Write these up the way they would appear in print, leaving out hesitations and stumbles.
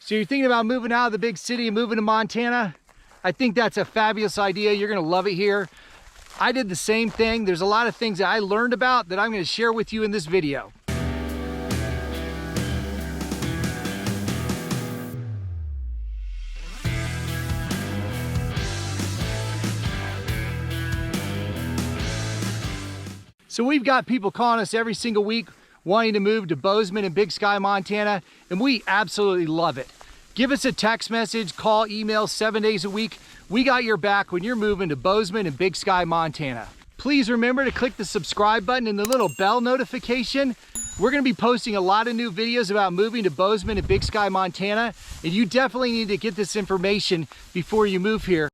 So you're thinking about moving out of the big city and moving to Montana? I think that's a fabulous idea. You're gonna love it here. I did the same thing. There's a lot of things that I learned about that I'm gonna share with you in this video. So we've got people calling us every single week wanting to move to Bozeman and Big Sky, Montana, and we absolutely love it. Give us a text message, call, email 7 days a week. We got your back when you're moving to Bozeman and Big Sky, Montana. Please remember to click the subscribe button and the little bell notification. We're gonna be posting a lot of new videos about moving to Bozeman and Big Sky, Montana, and you definitely need to get this information before you move here.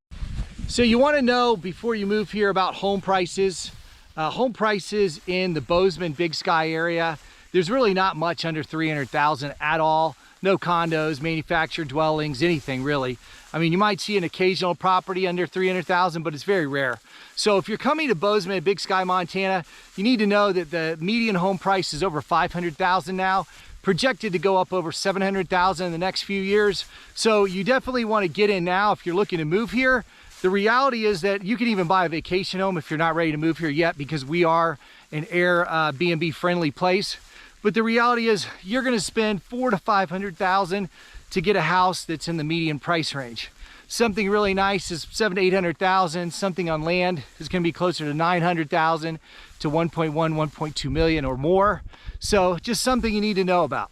So you wanna know before you move here about home prices. Home prices in the Bozeman, Big Sky area, there's really not much under 300,000 at all. No condos, manufactured dwellings, anything really. I mean, you might see an occasional property under 300,000, but it's very rare. So if you're coming to Bozeman, Big Sky, Montana, you need to know that the median home price is over 500,000 now, projected to go up over 700,000 in the next few years. So you definitely want to get in now if you're looking to move here. The reality is that you can even buy a vacation home if you're not ready to move here yet, because we are an Airbnb friendly place. But the reality is you're going to spend $400,000 to $500,000 to get a house that's in the median price range. Something really nice is $700,000 to $800,000. Something on land is going to be closer to $900,000 to 1.1, 1.2 million or more. So just something you need to know about.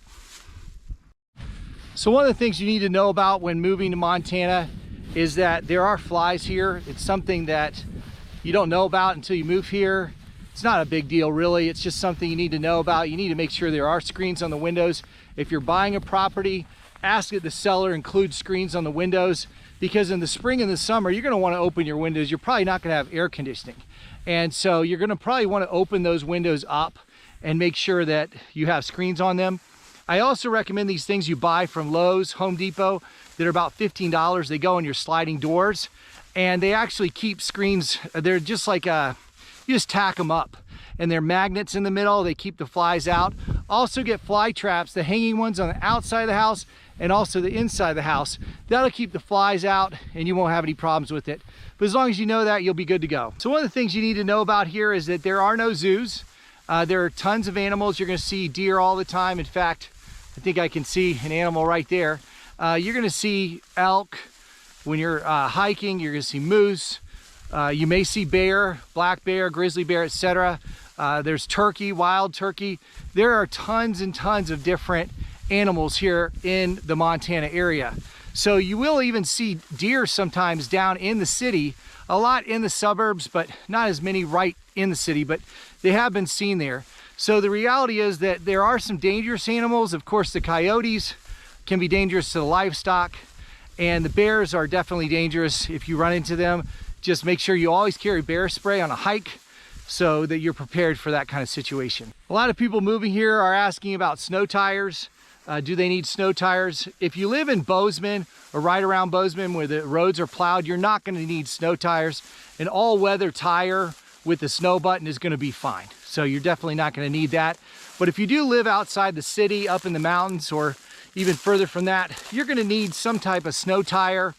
So one of the things you need to know about when moving to Montana is that there are flies here. It's something that you don't know about until you move here. It's not a big deal really, it's just something you need to know about. You need to make sure there are screens on the windows. If you're buying a property, ask that the seller include screens on the windows, because in the spring and the summer, you're gonna wanna open your windows. You're probably not gonna have air conditioning. And so you're gonna probably wanna open those windows up and make sure that you have screens on them. I also recommend these things you buy from Lowe's, Home Depot, that are about $15. They go on your sliding doors, and they actually keep screens. They're just like you just tack them up, and they're magnets in the middle. They keep the flies out. Also get fly traps, the hanging ones on the outside of the house and also the inside of the house. That'll keep the flies out and you won't have any problems with it. But as long as you know that, you'll be good to go. So one of the things you need to know about here is that there are no zoos. There are tons of animals. You're gonna see deer all the time. In fact, I think I can see an animal right there. You're gonna see elk. When you're hiking, you're gonna see moose. You may see bear, black bear, grizzly bear, etc. There's turkey, wild turkey. There are tons and tons of different animals here in the Montana area. So you will even see deer sometimes down in the city, a lot in the suburbs, but not as many right in the city, but they have been seen there. So the reality is that there are some dangerous animals. Of course, the coyotes can be dangerous to the livestock, and the bears are definitely dangerous if you run into them. Just make sure you always carry bear spray on a hike so that you're prepared for that kind of situation. A lot of people moving here are asking about snow tires. Do they need snow tires? If you live in Bozeman or right around Bozeman where the roads are plowed, you're not going to need snow tires. An all-weather tire with the snow button is going to be fine. So you're definitely not going to need that. But if you do live outside the city, up in the mountains, or even further from that, you're going to need some type of snow tire,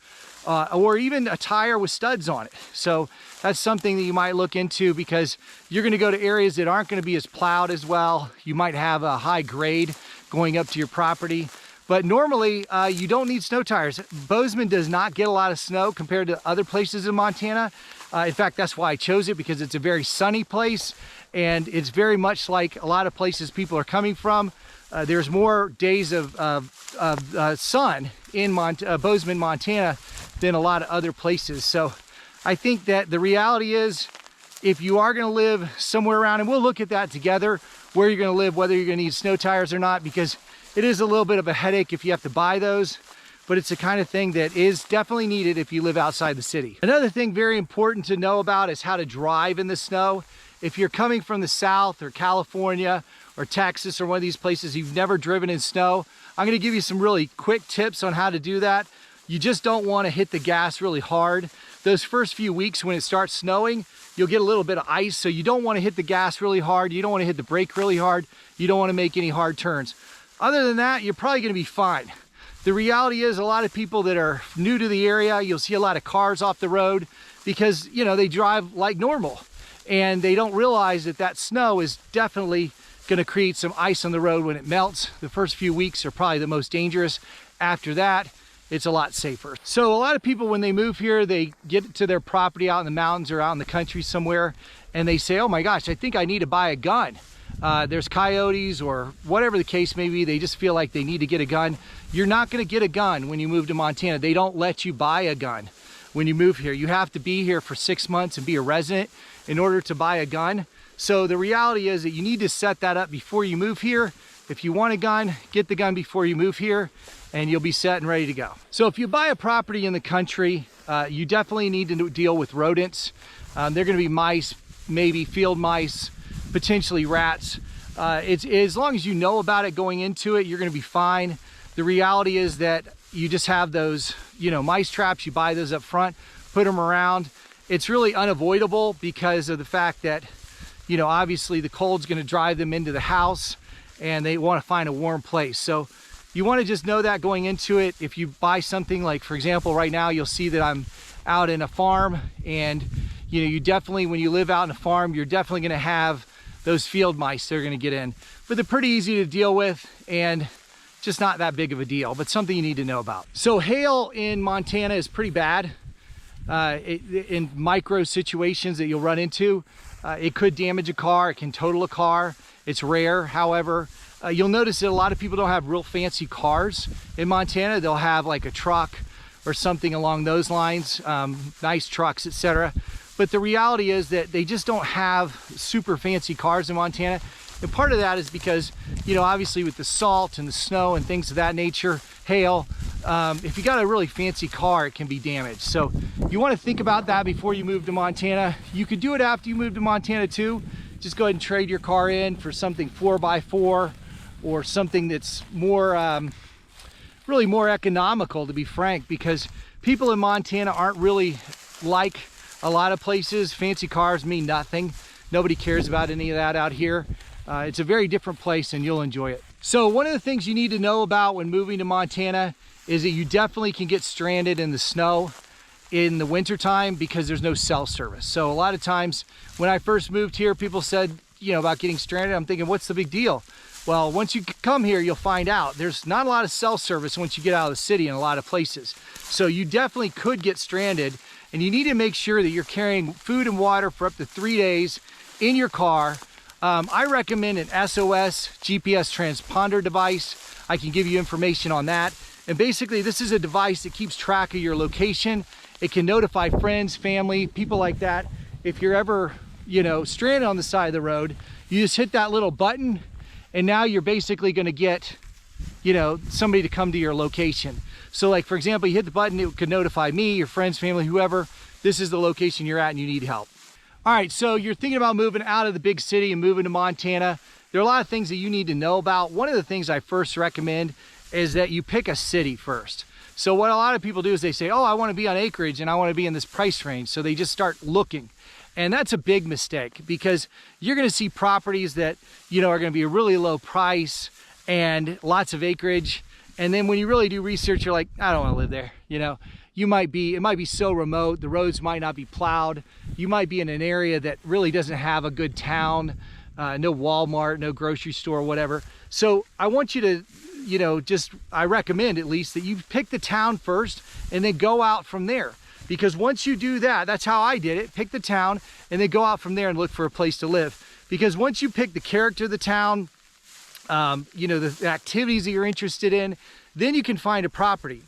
or even a tire with studs on it. So that's something that you might look into, because you're going to go to areas that aren't going to be as plowed as well. You might have a high grade going up to your property, but normally you don't need snow tires. Bozeman does not get a lot of snow compared to other places in Montana. In fact, that's why I chose it, because it's a very sunny place, and it's very much like a lot of places people are coming from. There's more days of sun in Bozeman, Montana than a lot of other places. So I think that the reality is, if you are going to live somewhere around, and we'll look at that together, where you're going to live, whether you're going to need snow tires or not, because it is a little bit of a headache if you have to buy those, but it's the kind of thing that is definitely needed if you live outside the city. Another thing very important to know about is how to drive in the snow. If you're coming from the South or California or Texas or one of these places, you've never driven in snow, I'm going to give you some really quick tips on how to do that. You just don't want to hit the gas really hard. Those first few weeks when it starts snowing, you'll get a little bit of ice, so you don't want to hit the gas really hard. You don't want to hit the brake really hard. You don't want to make any hard turns. Other than that, you're probably going to be fine. The reality is a lot of people that are new to the area, you'll see a lot of cars off the road because, you know, they drive like normal and they don't realize that that snow is definitely going to create some ice on the road when it melts. The first few weeks are probably the most dangerous. After that, it's a lot safer. So a lot of people, when they move here, they get to their property out in the mountains or out in the country somewhere, and they say, oh my gosh, I think I need to buy a gun. There's coyotes or whatever the case may be. They just feel like they need to get a gun. You're not going to get a gun when you move to Montana. They don't let you buy a gun when you move here. You have to be here for 6 months and be a resident in order to buy a gun. So the reality is that you need to set that up before you move here. If you want a gun, get the gun before you move here and you'll be set and ready to go. So if you buy a property in the country, you definitely need to deal with rodents. They're going to be mice, maybe field mice, potentially rats. It's as long as you know about it going into it, you're going to be fine. The reality is that you just have those, you know, mice traps. You buy those up front, put them around. It's really unavoidable because of the fact that, you know, obviously the cold's going to drive them into the house and they want to find a warm place. So you want to just know that going into it. If you buy something like, for example, right now you'll see that I'm out in a farm, and you know, you definitely, when you live out in a farm, you're definitely going to have those field mice that are going to get in. But they're pretty easy to deal with and just not that big of a deal, but something you need to know about. So hail in Montana is pretty bad. In micro situations that you'll run into, it could damage a car, it can total a car. It's rare. However, you'll notice that a lot of people don't have real fancy cars in Montana. They'll have like a truck or something along those lines, nice trucks, etc. But the reality is that they just don't have super fancy cars in Montana. And part of that is because, you know, obviously with the salt and the snow and things of that nature, hail, if you got a really fancy car, it can be damaged. So you want to think about that before you move to Montana. You could do it after you move to Montana too. Just go ahead and trade your car in for something 4x4 or something that's more, really more economical, to be frank, because people in Montana aren't really like a lot of places. Fancy cars mean nothing. Nobody cares about any of that out here. It's a very different place and you'll enjoy it. So one of the things you need to know about when moving to Montana is that you definitely can get stranded in the snow in the wintertime because there's no cell service. So a lot of times when I first moved here, people said, you know, about getting stranded. I'm thinking, what's the big deal? Well, once you come here, you'll find out there's not a lot of cell service once you get out of the city in a lot of places. So you definitely could get stranded, and you need to make sure that you're carrying food and water for up to 3 days in your car. I recommend an SOS GPS transponder device. I can give you information on that. And basically, this is a device that keeps track of your location. It can notify friends, family, people like that. If you're ever, you know, stranded on the side of the road, you just hit that little button, and now you're basically going to get, you know, somebody to come to your location. So like, for example, you hit the button, it could notify me, your friends, family, whoever, this is the location you're at and you need help. All right, so you're thinking about moving out of the big city and moving to Montana. There are a lot of things that you need to know about. One of the things I first recommend is that you pick a city first. So what a lot of people do is they say, oh, I want to be on acreage and I want to be in this price range. So they just start looking. And that's a big mistake because you're going to see properties that, you know, are going to be a really low price and lots of acreage. And then when you really do research, you're like, I don't want to live there. You know, it might be so remote. The roads might not be plowed. You might be in an area that really doesn't have a good town, no Walmart, no grocery store, whatever. So I want you to, you know, I recommend at least that you pick the town first and then go out from there. Because once you do that, that's how I did it, pick the town and then go out from there and look for a place to live. Because once you pick the character of the town, you know, the activities that you're interested in, then you can find a property.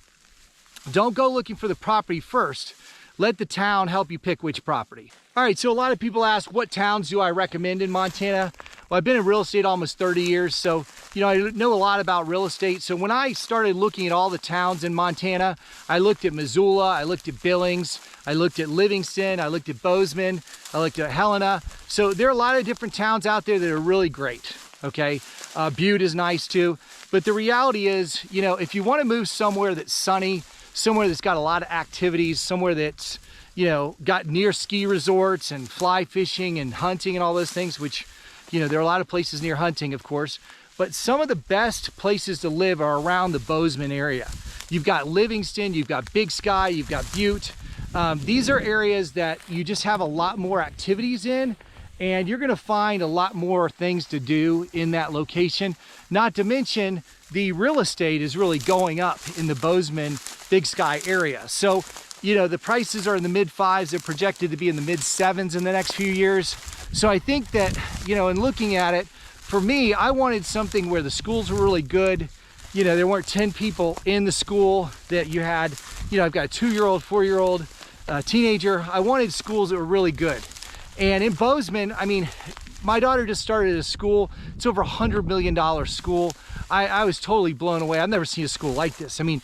Don't go looking for the property first. Let the town help you pick which property. All right, so a lot of people ask, what towns do I recommend in Montana? Well, I've been in real estate almost 30 years, so, you know, I know a lot about real estate. So when I started looking at all the towns in Montana, I looked at Missoula, I looked at Billings, I looked at Livingston, I looked at Bozeman, I looked at Helena. So there are a lot of different towns out there that are really great, okay? Butte is nice too. But the reality is, you know, if you want to move somewhere that's sunny, somewhere that's got a lot of activities, somewhere that's, you know, got near ski resorts and fly fishing and hunting and all those things, which, you know, there are a lot of places near hunting, of course, but some of the best places to live are around the Bozeman area. You've got Livingston, you've got Big Sky, you've got Butte. These are areas that you just have a lot more activities in, and you're gonna find a lot more things to do in that location. Not to mention, the real estate is really going up in the Bozeman, Big Sky area. So, you know, the prices are in the mid-5s, they're projected to be in the mid-7s in the next few years. So I think that, you know, in looking at it, for me, I wanted something where the schools were really good. You know, there weren't 10 people in the school, that you had, you know, I've got a 2-year-old, 4-year-old, teenager. I wanted schools that were really good. And in Bozeman, I mean, my daughter just started a school. It's over $100 million school. I was totally blown away. I've never seen a school like this. I mean,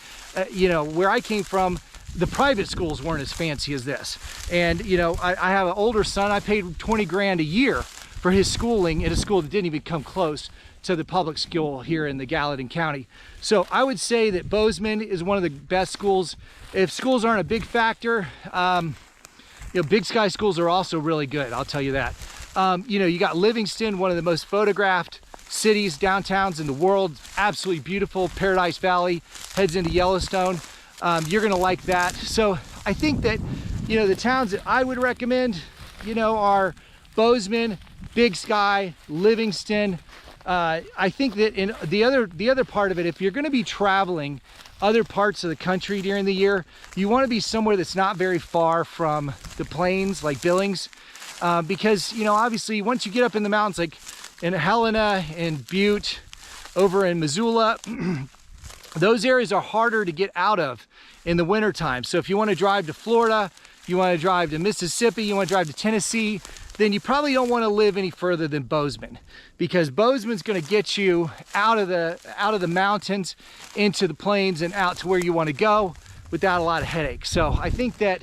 you know, where I came from, the private schools weren't as fancy as this. And, you know, I have an older son. I paid 20 grand a year for his schooling at a school that didn't even come close to the public school here in the Gallatin County. So I would say that Bozeman is one of the best schools. If schools aren't a big factor, you know, Big Sky schools are also really good, I'll tell you that. You know, you got Livingston, one of the most photographed cities, downtowns in the world. Absolutely beautiful. Paradise Valley heads into Yellowstone. You're gonna like that. So I think that, you know, the towns that I would recommend, you know, are Bozeman, Big Sky, Livingston. I think that in the other part of it, if you're gonna be traveling other parts of the country during the year, you wanna be somewhere that's not very far from the plains, like Billings. Because, you know, obviously once you get up in the mountains, like in Helena and Butte, over in Missoula, those areas are harder to get out of in the wintertime. So if you want to drive to Florida, you want to drive to Mississippi, you want to drive to Tennessee, then you probably don't want to live any further than Bozeman, because Bozeman's going to get you out of the mountains into the plains and out to where you want to go without a lot of headaches. So I think that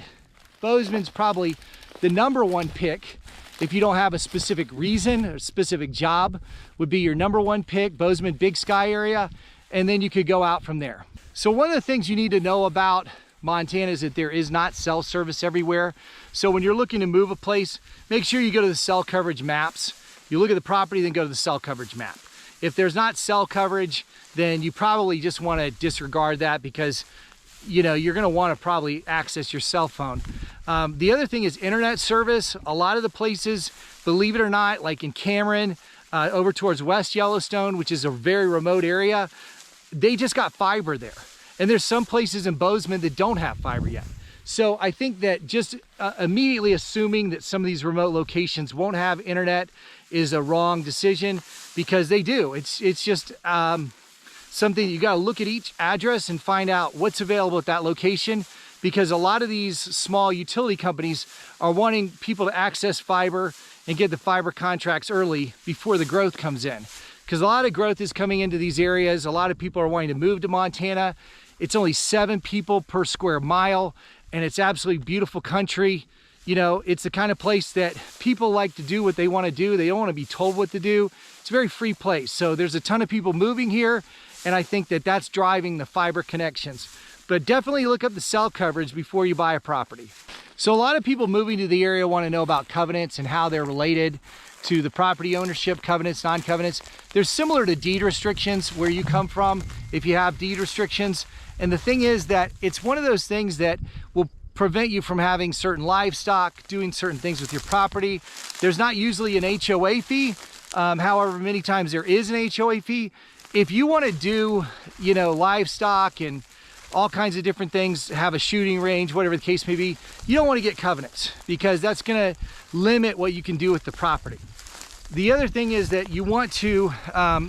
Bozeman's probably the #1 pick. If you don't have a specific reason or specific job, would be your #1 pick, Bozeman, Big Sky area, and then you could go out from there. So one of the things you need to know about Montana is that there is not cell service everywhere. So when you're looking to move a place, make sure you go to the cell coverage maps. You look at the property, then go to the cell coverage map. If there's not cell coverage, then you probably just want to disregard that, because, you know, you're going to want to probably access your cell phone. The other thing is internet service. A lot of the places, believe it or not, like in Cameron, over towards West Yellowstone, which is a very remote area, they just got fiber there. And there's some places in Bozeman that don't have fiber yet. So I think that just immediately assuming that some of these remote locations won't have internet is a wrong decision, because they do. It's just something you got to look at each address and find out what's available at that location, because a lot of these small utility companies are wanting people to access fiber and get the fiber contracts early before the growth comes in. Because a lot of growth is coming into these areas. A lot of people are wanting to move to Montana. It's only 7 people per square mile, and it's absolutely beautiful country. You know, it's the kind of place that people like to do what they want to do. They don't want to be told what to do. It's a very free place. So there's a ton of people moving here, and I think that that's driving the fiber connections. But definitely look up the cell coverage before you buy a property. So a lot of people moving to the area want to know about covenants and how they're related to the property ownership, covenants, non-covenants. They're similar to deed restrictions where you come from if you have deed restrictions. And the thing is that it's one of those things that will prevent you from having certain livestock, doing certain things with your property. There's not usually an HOA fee. However, many times there is an HOA fee. If you want to do, you know, livestock and all kinds of different things, have a shooting range, whatever the case may be, you don't want to get covenants, because that's going to limit what you can do with the property. The other thing is that you want to,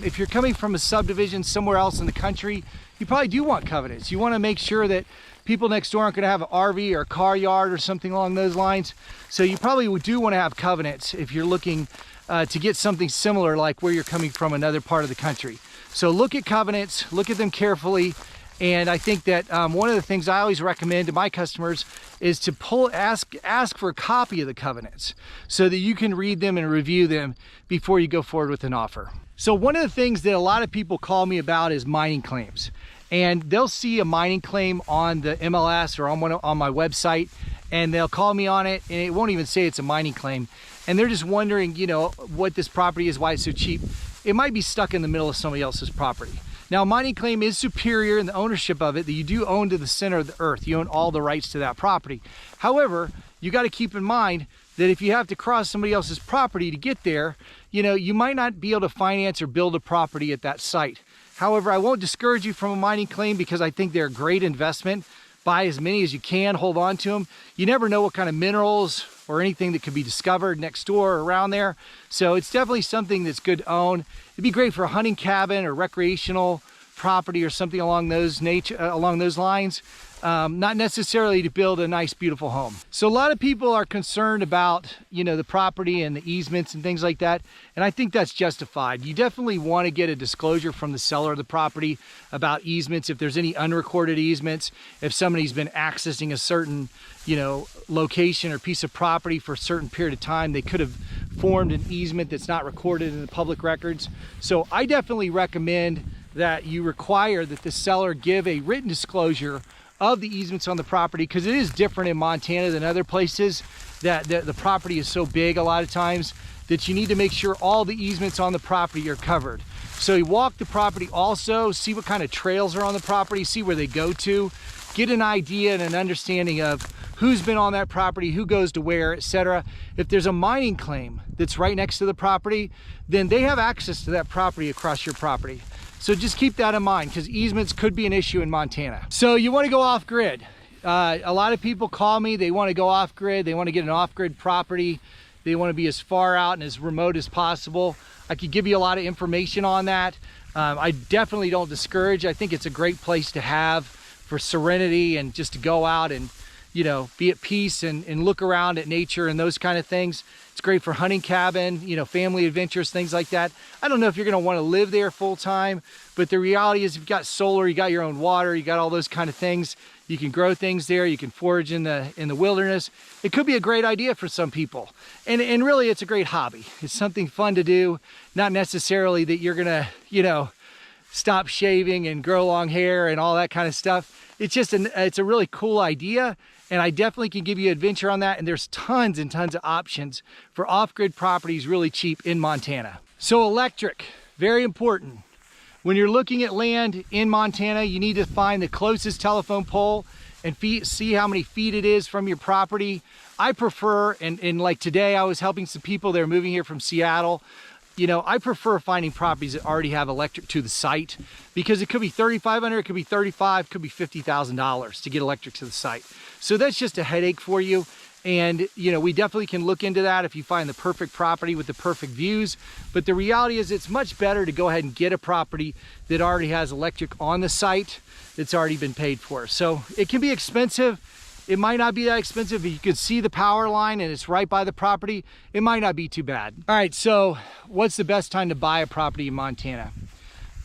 if you're coming from a subdivision somewhere else in the country, you probably do want covenants. You want to make sure that people next door aren't going to have an RV or a car yard or something along those lines. So you probably do want to have covenants if you're looking to get something similar, like where you're coming from another part of the country. So look at covenants, look at them carefully. And I think that one of the things I always recommend to my customers is to ask for a copy of the covenants so that you can read them and review them before you go forward with an offer. So one of the things that a lot of people call me about is mining claims. And they'll see a mining claim on the MLS or on my website, and they'll call me on it, and it won't even say it's a mining claim. And they're just wondering, you know, what this property is, why it's so cheap. It might be stuck in the middle of somebody else's property. Now, mining claim is superior in the ownership of it, that you do own to the center of the earth. You own all the rights to that property. However, you got to keep in mind that if you have to cross somebody else's property to get there, you know, you might not be able to finance or build a property at that site. However, I won't discourage you from a mining claim because I think they're a great investment. Buy as many as you can, hold on to them. You never know what kind of minerals or anything that could be discovered next door or around there. So it's definitely something that's good to own. It'd be great for a hunting cabin or recreational property or something along those lines. Not necessarily to build a nice, beautiful home. So a lot of people are concerned about, you know, the property and the easements and things like that. And I think that's justified. You definitely want to get a disclosure from the seller of the property about easements. If there's any unrecorded easements, if somebody's been accessing a certain, you know, location or piece of property for a certain period of time, they could have formed an easement that's not recorded in the public records. So I definitely recommend that you require that the seller give a written disclosure of the easements on the property, because it is different in Montana than other places, that the property is so big a lot of times that you need to make sure all the easements on the property are covered. So you walk the property also, see what kind of trails are on the property, see where they go to, get an idea and an understanding of who's been on that property, who goes to where, etc. If there's a mining claim that's right next to the property, then they have access to that property across your property. So just keep that in mind, because easements could be an issue in Montana. So you want to go off grid. A lot of people call me, they want to go off grid, they want to get an off grid property, they want to be as far out and as remote as possible. I could give you a lot of information on that. I definitely don't discourage. I think it's a great place to have for serenity and just to go out and, you know, be at peace and look around at nature and those kind of things. It's great for hunting cabin, you know, family adventures, things like that. I don't know if you're going to want to live there full time, but the reality is you've got solar, you got your own water, you got all those kind of things. You can grow things there, you can forage in the wilderness. It could be a great idea for some people. And really it's a great hobby. It's something fun to do, not necessarily that you're going to, you know, stop shaving and grow long hair and all that kind of stuff. It's just it's a really cool idea. And I definitely can give you adventure on that. And there's tons and tons of options for off-grid properties really cheap in Montana. So electric, very important. When you're looking at land in Montana, you need to find the closest telephone pole and see how many feet it is from your property. I prefer, and like today I was helping some people, they're moving here from Seattle. You know, I prefer finding properties that already have electric to the site, because it could be $3,500, it could be $35,000, it could be $50,000 to get electric to the site. So that's just a headache for you. And, you know, we definitely can look into that if you find the perfect property with the perfect views. But the reality is it's much better to go ahead and get a property that already has electric on the site that's already been paid for. So it can be expensive. It might not be that expensive. If you can see the power line and it's right by the property, it might not be too bad. All right, so what's the best time to buy a property in Montana?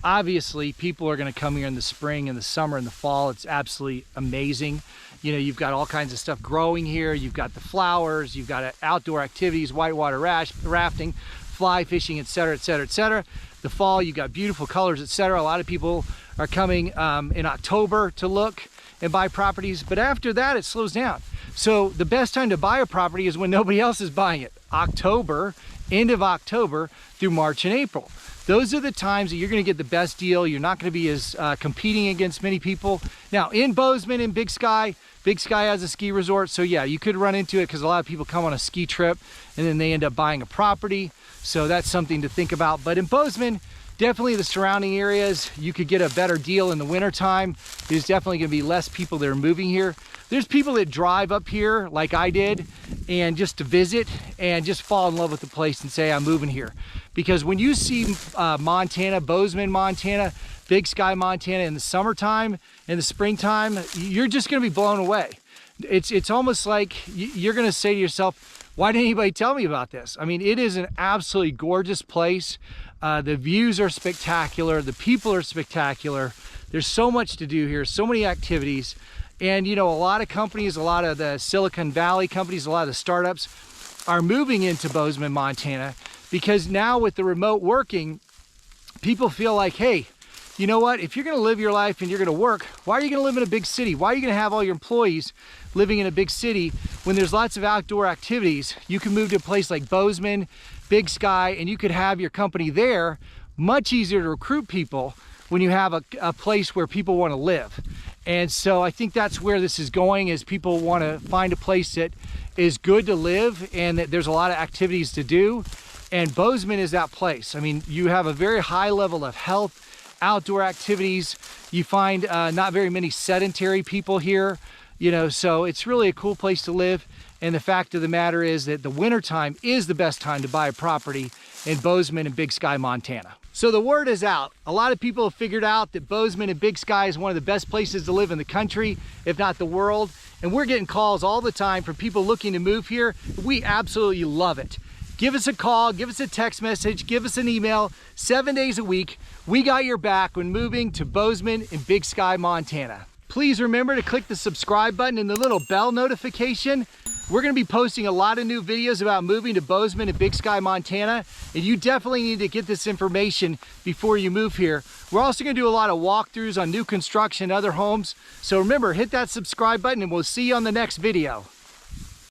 Obviously, people are going to come here in the spring and the summer and the fall. It's absolutely amazing. You know, you've got all kinds of stuff growing here. You've got the flowers, you've got outdoor activities, whitewater rafting, fly fishing, etc., etc., etc. The fall, you've got beautiful colors, etc. A lot of people are coming in October to look and buy properties, but after that, it slows down. So the best time to buy a property is when nobody else is buying it. October, end of October through March and April. Those are the times that you're going to get the best deal. You're not going to be as competing against many people. Now in Bozeman and Big Sky has a ski resort. So yeah, you could run into it because a lot of people come on a ski trip and then they end up buying a property. So that's something to think about. But in Bozeman, definitely the surrounding areas, you could get a better deal in the wintertime. There's definitely going to be less people that are moving here. There's people that drive up here like I did and just to visit and just fall in love with the place and say, I'm moving here. Because when you see Montana, Bozeman, Montana, Big Sky, Montana in the summertime, in the springtime, you're just going to be blown away. It's almost like you're going to say to yourself, why didn't anybody tell me about this? I mean, it is an absolutely gorgeous place. The views are spectacular. The people are spectacular. There's so much to do here, so many activities. And, you know, a lot of companies, a lot of the Silicon Valley companies, a lot of the startups are moving into Bozeman, Montana, because now with the remote working, people feel like, hey, you know what? If you're going to live your life and you're going to work, why are you going to live in a big city? Why are you going to have all your employees living in a big city when there's lots of outdoor activities? You can move to a place like Bozeman, Big Sky, and you could have your company there. Much easier to recruit people when you have a place where people want to live. And so I think that's where this is going, is people want to find a place that is good to live and that there's a lot of activities to do. And Bozeman is that place. I mean, you have a very high level of health, outdoor activities. You find not very many sedentary people here, you know, so it's really a cool place to live. And the fact of the matter is that the wintertime is the best time to buy a property in Bozeman and Big Sky, Montana. So the word is out. A lot of people have figured out that Bozeman and Big Sky is one of the best places to live in the country, if not the world. And we're getting calls all the time from people looking to move here. We absolutely love it. Give us a call, give us a text message, give us an email, 7 days a week. We got your back when moving to Bozeman and Big Sky, Montana. Please remember to click the subscribe button and the little bell notification. We're going to be posting a lot of new videos about moving to Bozeman and Big Sky, Montana, and you definitely need to get this information before you move here. We're also going to do a lot of walkthroughs on new construction and other homes. So remember, hit that subscribe button and we'll see you on the next video.